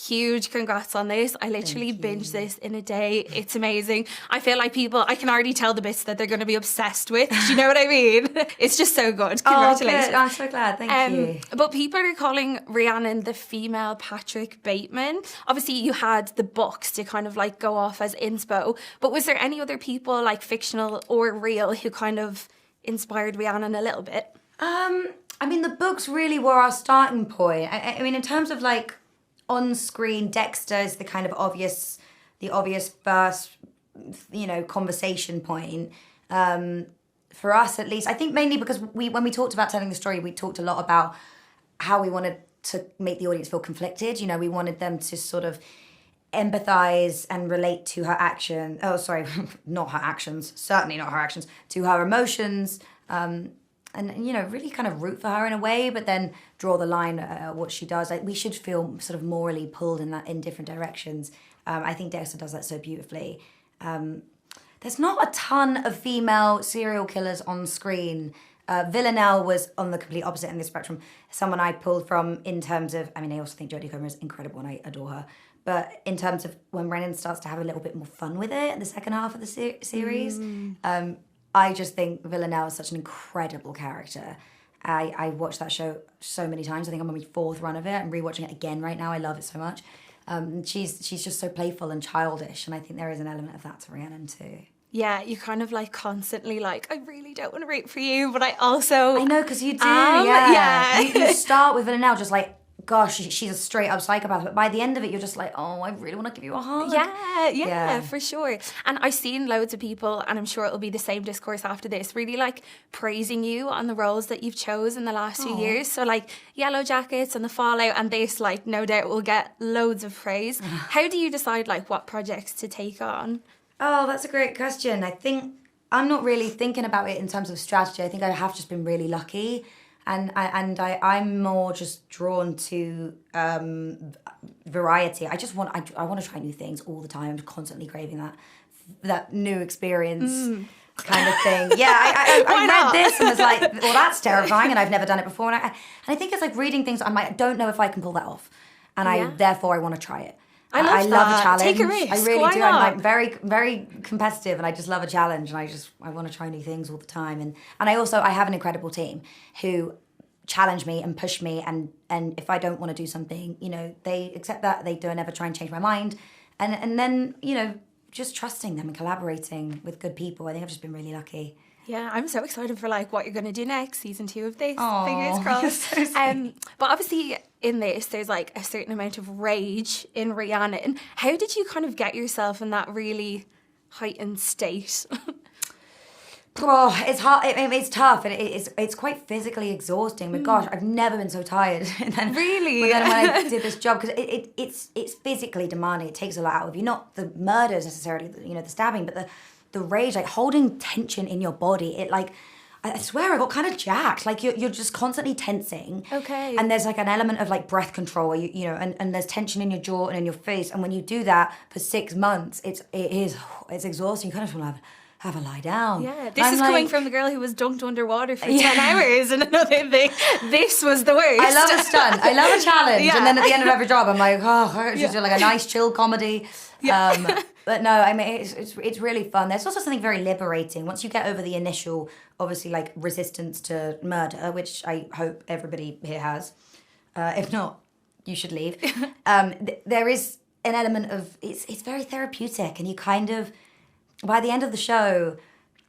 huge congrats on this. I literally binged this in a day. It's amazing. I feel like I can already tell the bits that they're going to be obsessed with. Do you know what I mean? It's just so good. Congratulations. Oh, good. I'm so glad. Thank you. But people are calling Rhiannon the female Patrick Bateman. Obviously, you had the books to kind of like go off as inspo. But was there any other people, like fictional or real, who kind of inspired Rhiannon a little bit? I mean, the books really were our starting point. I mean, in terms of like on-screen, Dexter is the kind of obvious first, conversation point. For us, at least, I think mainly because when we talked about telling the story, we talked a lot about how we wanted to make the audience feel conflicted. You know, we wanted them to sort of empathize and relate to her action. Oh, sorry, not her actions. Certainly not her actions. To her emotions. And, really kind of root for her in a way, but then draw the line at what she does. Like, we should feel sort of morally pulled in different directions. I think Dexter does that so beautifully. There's not a ton of female serial killers on screen. Villanelle was on the complete opposite end of the spectrum. Someone I pulled from in terms of, I also think Jodie Comer is incredible and I adore her. But in terms of when Rhiannon starts to have a little bit more fun with it in the second half of the series, I just think Villanelle is such an incredible character. I watched that show so many times. I think I'm on my fourth run of it. I'm rewatching it again right now. I love it so much. She's just so playful and childish, and I think there is an element of that to Rhiannon too. Yeah, you kind of like constantly like, I really don't want to root for you, but I also... I know, because you do, yeah. You start with Villanelle just like, gosh, she's a straight up psychopath. But by the end of it, you're just like, oh, I really want to give you a hug. Yeah, for sure. And I've seen loads of people, and I'm sure it'll be the same discourse after this, really like praising you on the roles that you've chose in the last few years. So like Yellowjackets and the Fallout and this, like no doubt will get loads of praise. How do you decide like what projects to take on? Oh, that's a great question. I think I'm not really thinking about it in terms of strategy. I think I have just been really lucky. And I'm more just drawn to variety. I want to try new things all the time. I'm constantly craving that new experience kind of thing. Yeah, I read this and was like, well, that's terrifying, and I've never done it before. And I think it's like reading things I don't know if I can pull that off, and therefore I want to try it. I love a challenge. Take a risk. I really Why do. not? I'm like very, very competitive, and I just love a challenge, and I want to try new things all the time. And I have an incredible team who challenge me and push me, and if I don't want to do something, they accept that. They don't ever try and change my mind, and then just trusting them and collaborating with good people. I think I've just been really lucky. Yeah, I'm so excited for like what you're going to do next, season 2 of this. Aww, fingers crossed. so sweet. But obviously in this, there's like a certain amount of rage in Rhiannon. How did you kind of get yourself in that really heightened state? Oh, it's hard. It's tough, and it's quite physically exhausting. But gosh, I've never been so tired. And then, really? But then when I did this job, because it's physically demanding. It takes a lot out of you. Not the murders necessarily, the stabbing, but the rage, like holding tension in your body. It like, I swear I got kind of jacked. Like you're just constantly tensing. Okay. And there's like an element of like breath control, where and there's tension in your jaw and in your face. And when you do that for 6 months, it's exhausting. You kind of just want to have a lie down. Yeah, this is coming from the girl who was dunked underwater for 10 hours and another thing. This was the worst. I love a stunt. I love a challenge. Yeah. And then at the end of every job, I'm like, I just do like a nice chill comedy. Yeah. But no, it's really fun. There's also something very liberating once you get over the initial, obviously, like resistance to murder, which I hope everybody here has. If not, you should leave. There is an element of it's very therapeutic, and you kind of, by the end of the show,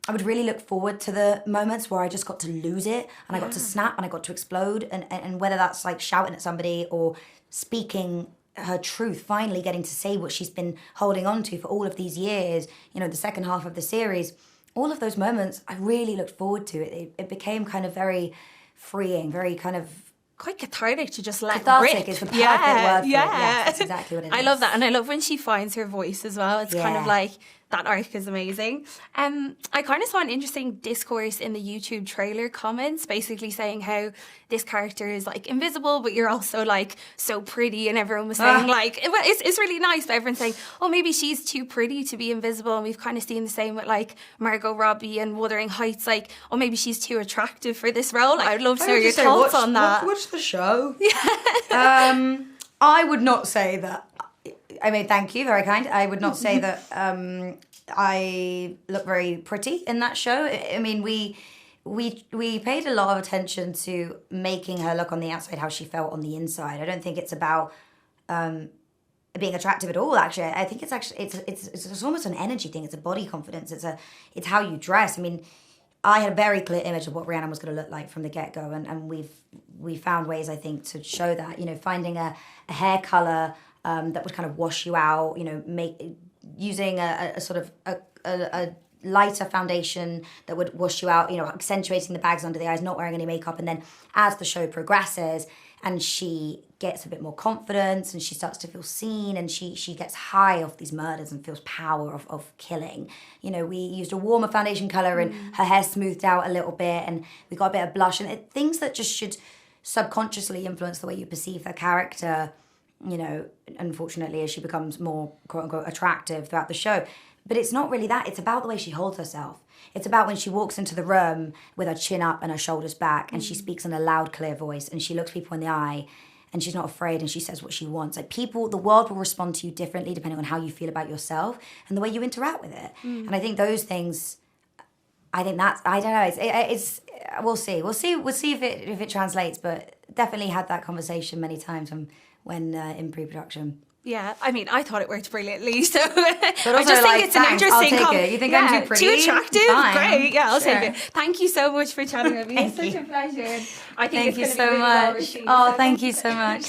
I would really look forward to the moments where I just got to lose it, and I got to snap, and I got to explode, and whether that's like shouting at somebody or speaking her truth, finally getting to say what she's been holding on to for all of these years, the second half of the series, all of those moments, I really looked forward to it. It became kind of very freeing, very kind of quite cathartic to just let cathartic rip. is the perfect word for it. Yes, that's exactly what it is. I love that, and I love when she finds her voice as well. It's kind of like, that arc is amazing. I kind of saw an interesting discourse in the YouTube trailer comments, basically saying how this character is like invisible, but you're also like so pretty, and everyone was saying like, it's really nice, but everyone's saying, oh, maybe she's too pretty to be invisible, and we've kind of seen the same with like Margot Robbie and Wuthering Heights, like, oh, maybe she's too attractive for this role. I'd love to hear your thoughts on that. Watch the show. Yeah. I would not say that. I mean, thank you, very kind. I would not say that I look very pretty in that show. I mean, we paid a lot of attention to making her look on the outside how she felt on the inside. I don't think it's about being attractive at all. Actually, I think it's almost an energy thing. It's a body confidence. It's how you dress. I mean, I had a very clear image of what Rihanna was going to look like from the get-go, and we found ways, I think, to show that. You know, finding a hair color that would kind of wash you out. You know, using a sort of a lighter foundation that would wash you out. You know, accentuating the bags under the eyes, not wearing any makeup, and then as the show progresses and she gets a bit more confidence and she starts to feel seen and she gets high off these murders and feels power of killing. You know, we used a warmer foundation colour and her hair smoothed out a little bit and we got a bit of blush and things that just should subconsciously influence the way you perceive the character, you know, unfortunately as she becomes more quote-unquote attractive throughout the show. But it's not really that. It's about the way she holds herself. It's about when she walks into the room with her chin up and her shoulders back and she speaks in a loud, clear voice and she looks people in the eye and she's not afraid and she says what she wants. Like the world will respond to you differently depending on how you feel about yourself and the way you interact with it. And I think those things, I don't know. It's we'll see if it translates. But definitely had that conversation many times when in pre-production. Yeah, I mean, I thought it worked brilliantly, so But also, I just think it's an thanks, interesting... I'll take it. You think I'm too pretty? Too attractive? Fine. Great, yeah, I'll Sure. take it. Thank you so much for chatting with me. It's such a pleasure. I think Thank you it's going to be so really well much. received. Oh, thank you so much.